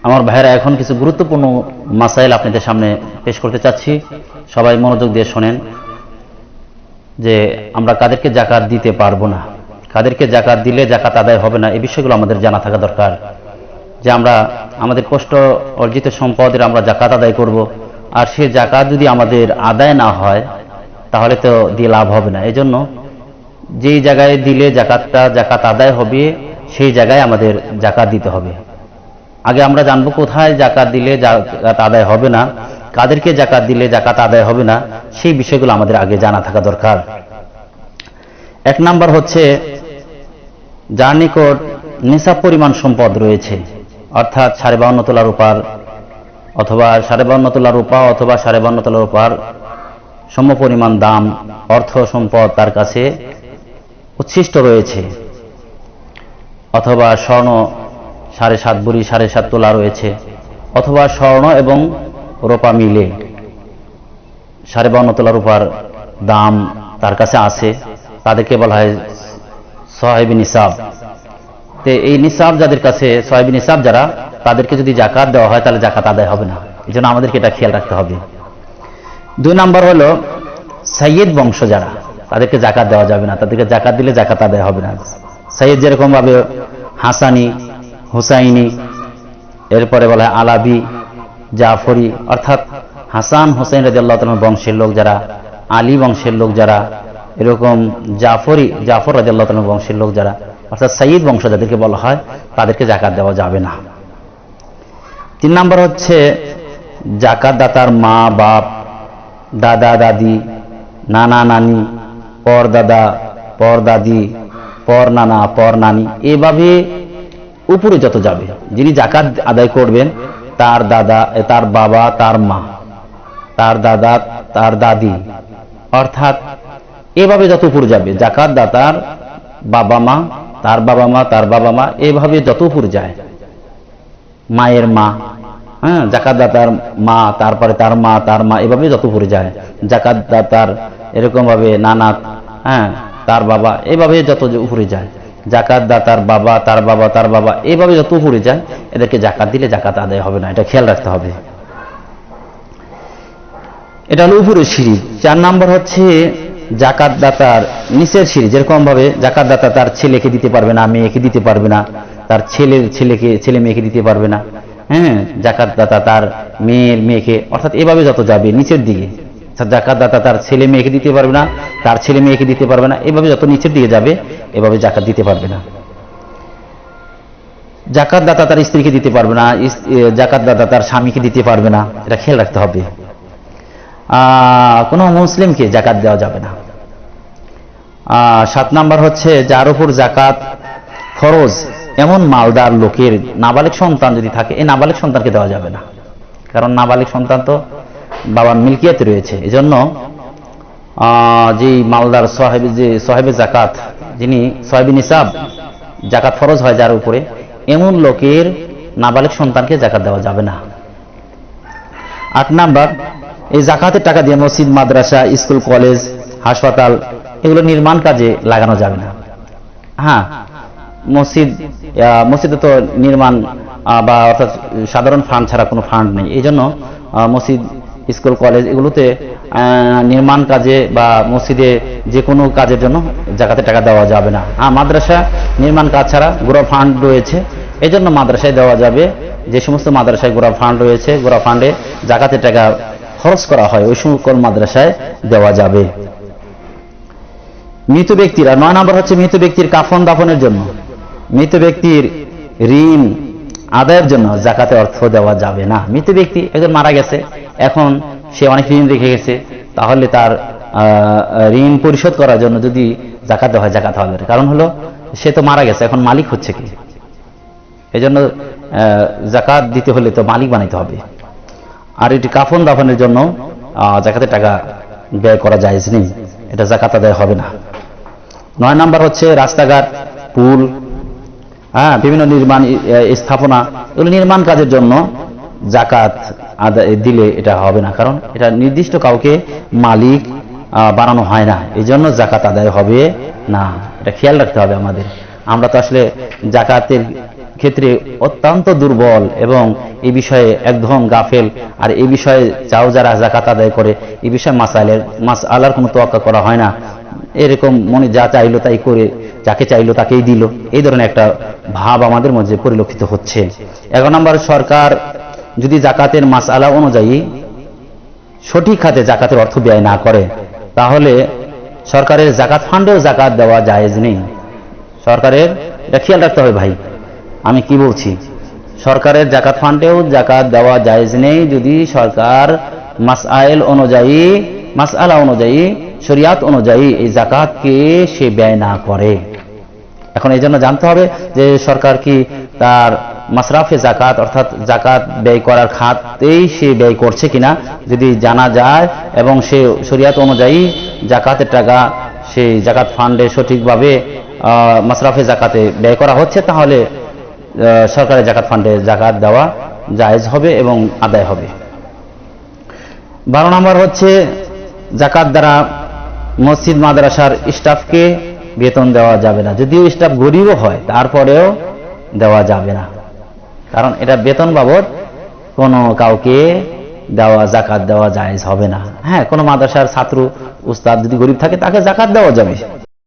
আমার ভাইয়েরা, এখন কিছু গুরুত্বপূর্ণ মাসাইল আপনাদের সামনে পেশ করতে চাচ্ছি। সবাই মনোযোগ দিয়ে শোনেন যে আমরা কাদেরকে জাকাত দিতে পারবো না, কাদেরকে জাকাত দিলে জাকাত আদায় হবে না, এই বিষয়গুলো আমাদের জানা থাকা দরকার। যে আমরা আমাদের কষ্ট অর্জিত সম্পদের আমরা জাকাত আদায় করব, আর সে জাকাত যদি আমাদের আদায় না হয় তাহলে তো দিয়ে লাভ হবে না। এই জন্য যেই জায়গায় দিলে জাকাত আদায় হবে সেই জায়গায় আমাদের জাকাত দিতে হবে। আগে আমরা জানবো কোথায় জাকাত দিলে জাকাত আদায় হবে না, কাদেরকে জাকাত দিলে জাকাত আদায় হবে না, সেই বিষয়গুলো আমাদের আগে জানা থাকা দরকার। এক নাম্বার হচ্ছে, যার নিকট নিসাব পরিমাণ সম্পদ রয়েছে, অর্থাৎ 52.5 তোলা রূপার অথবা 52.5 তোলা রূপা অথবা 52.5 তোলা রূপার সম পরিমাণ দাম অর্থ সম্পদ তার কাছে উচ্ছিষ্ট রয়েছে, অথবা স্বর্ণ 7.5 ভরি 7.5 তোলা রয়েছে, অথবা স্বর্ণ এবং রূপা মিলে 52.5 তোলা রূপার দাম তার কাছে আছে, তাদেরকে বলা হয় সাহেবী নিসাব। তো এই নিসাব যাদের কাছে, সাহেবী নিসাব যারা, তাদেরকে যদি জাকাত দেওয়া হয় তাহলে জাকাত আদায় হবে না। এই জন্য আমাদেরকে এটা খেয়াল রাখতে হবে। 2 নাম্বার হলো সাইয়েদ বংশ যারা, তাদেরকে জাকাত দেওয়া যাবে না, তাদেরকে জাকাত দিলে জাকাত আদায় হবে না। সাইয়েদ যেরকম ভাবে হাসানি, হুসাইনি, এরপরে বলা হয় আলাবি, জাফরি, অর্থাৎ হাসান হুসাইন রাদিয়াল্লাহু তাআলা বংশের লোক যারা, আলী বংশের লোক যারা, এরকম জাফর রাদিয়াল্লাহু তাআলা বংশের লোক যারা, অর্থাৎ সাইয়েদ বংশ যাদেরকে বলা হয়, তাদেরকে জাকাত দেওয়া যাবে না। 3 নাম্বার হচ্ছে জাকাত দাতার মা বাপ, দাদা দাদি, নানা নানি, পর দাদা পর দাদি, পর নানা পর নানি, এভাবে উপরে যত যাবে, যিনি জাকাত আদায় করবেন তার দাদা, তার বাবা, তার মা, তার দাদা, তার দাদি, অর্থাৎ এভাবে যত উপরে যাবে জাকাত দাতার বাবা মা, তার বাবা মা, তার বাবা মা, এভাবে যত উপরে যায়, মায়ের মা, হ্যাঁ, জাকাত দাতার মা, তারপরে তার মা, তার মা, এভাবে যত উপরে যায়, জাকাত দাতার এরকম ভাবে নানা, হ্যাঁ, তার বাবা, এভাবে যত উপরে যায়, জাকাত দাতার বাবা, তার বাবা, তার বাবা, এভাবে যত উপরে যায়, এদেরকে জাকাত দিলে জাকাত আদায় হবে না, এটা খেয়াল রাখতে হবে। এটা হলো উপরের সিঁড়ি। 4 নাম্বার হচ্ছে জাকাত দাতার নিচের সিঁড়ি, যেরকম ভাবে জাকাত দাতা তার ছেলেকে দিতে পারবে না, মেয়েকে দিতে পারবে না, তার ছেলে মেয়েকে দিতে পারবে না, হ্যাঁ, জাকাত দাতা তার মেয়েকে, অর্থাৎ এভাবে যত যাবে নিচের দিকে, জাকাত দাতা তার ছেলে মেয়েকে দিতে পারবে না, তার ছেলে মেয়েকে দিতে পারবে না, এভাবে যত নিচের দিকে যাবে এভাবে জাকাত দিতে পারবে না। জাকাত দাতা তার স্ত্রীকে দিতে পারবে না, জাকাত দাতা তার স্বামীকে দিতে পারবে না, এটা খেয়াল রাখতে হবে। কোন মুসলিমকে জাকাত দেওয়া যাবে না। 7 নাম্বার হচ্ছে যার উপর জাকাত ফরজ এমন মালদার লোকের নাবালিক সন্তান যদি থাকে, এই নাবালিক সন্তানকে দেওয়া যাবে না, কারণ নাবালিক সন্তান তো বাবার মিলকিয়াতে রয়েছে। এজন্য যে মালদার সাহেবে জাকাত, যিনি সাহেবী নিসাব, জাকাত ফরজ হয় যার উপরে, এমন লোকের নাবালিক সন্তানকে জাকাত দেওয়া যাবে না। 8 নাম্বার, এই জাকাতের টাকা দিয়ে মসজিদ, মাদ্রাসা, স্কুল, কলেজ, হাসপাতাল, এগুলো নির্মাণ কাজে লাগানো যাবে না। হ্যাঁ, মসজিদে তো নির্মাণ বা অর্থাৎ সাধারণ ফান্ড ছাড়া কোনো ফান্ড নেই, এই জন্য মসজিদ, স্কুল, কলেজ এগুলোতে নির্মাণ কাজে বা মসজিদে যে কোনো কাজের জন্য জাকাতের টাকা দেওয়া যাবে না। মাদ্রাসা নির্মাণ কাজ ছাড়া গোড়া ফান্ড রয়েছে, এই জন্য মাদ্রাসায় দেওয়া যাবে। যে সমস্ত মাদ্রাসায় গোড়া ফান্ড রয়েছে, গোড়া ফান্ডে জাকাতের টাকা খরচ করা হয়, ওই সকল মাদ্রাসায় দেওয়া যাবে। মৃত ব্যক্তিরা, 9 নাম্বার হচ্ছে মৃত ব্যক্তির কাফন দাফনের জন্য, মৃত ব্যক্তির ঋণ আদায়ের জন্য জাকাতে অর্থ দেওয়া যাবে না। মৃত ব্যক্তি একজন মারা গেছে, এখন সে অনেক ঋণ রেখে গেছে, তাহলে তার ঋণ পরিশোধ করার জন্য যদি জাকাত দেওয়া হয়, জাকাত হবে। কারণ হলো সে তো মারা গেছে, এখন মালিক হচ্ছে কি, এই জন্য জাকাত দিতে হলে তো মালিক বানাইতে হবে। আর এটি কাফন দাফনের জন্য জাকাতের টাকা ব্যয় করা জায়েজ নেই, এটা জাকাত আদায় হবে না। 9 নাম্বার হচ্ছে রাস্তাঘাট, পুল, হ্যাঁ, বিভিন্ন নির্মাণ স্থাপনা, এগুলো নির্মাণ কাজের জন্য জাকাত আদায় দিলে এটা হবে না, কারণ এটা নির্দিষ্ট কাউকে মালিক বানানো হয় না, এই জন্য জাকাত আদায় হবে না। এটা খেয়াল রাখতে হবে আমাদের। আমরা তো আসলে জাকাতের ক্ষেত্রে অত্যন্ত দুর্বল এবং এই বিষয়ে একদম গাফেল, আর এই বিষয়ে চাও যারা জাকাত আদায় করে এই বিষয়ে মাসআলার কোনো তোয়াক্কা করা হয় না, এরকম মনে যা চাইলো তাই করে, যাকে চাইলো তাকেই দিল, এই ধরনের একটা ভাব আমাদের মধ্যে পরিলক্ষিত হচ্ছে। 11 নম্বর, সরকার যদি জাকাতের মাসআলা অনুযায়ী সঠিক খাতে জাকাতের অর্থ ব্যয় না করে, তাহলে সরকারের জাকাত ফান্ডেও জাকাত দেওয়া জায়েজ নেই। সরকারের এটা খেয়াল রাখতে হবে ভাই, আমি কি বলছি, সরকারের জাকাত ফান্ডেও জাকাত দেওয়া জায়েজ নেই যদি সরকার মাসআলা অনুযায়ী শরিয়াত অনুযায়ী এই জাকাতকে সে ব্যয় না করে। এখন এই জন্য জানতে হবে যে সরকার কি তার মাসরাফে জাকাত অর্থাৎ জাকাত ব্যয় করার খাতেই সে ব্যয় করছে কিনা, যদি জানা যায় এবং সে শরিয়াত অনুযায়ী জাকাতের টাকা সেই জাকাত ফান্ডে সঠিকভাবে মাসরাফে জাকাতে ব্যয় করা হচ্ছে, তাহলে সরকারের জাকাত ফান্ডে জাকাত দেওয়া জায়েজ হবে এবং আদায় হবে। 12 নম্বর হচ্ছে, জাকাত দ্বারা মসজিদ মাদ্রাসার স্টাফকে বেতন দেওয়া যাবে না। যদিও স্টাফ গরিবও হয় তারপরেও দেওয়া যাবে না, কারণ এটা বেতন বাবদ কোনো কাউকে জাকাত দেওয়া জায়েজ হবে না। হ্যাঁ, কোনো মাদ্রাসার ছাত্র উস্তাদ যদি গরিব থাকে তাকে জাকাত দেওয়া যাবে,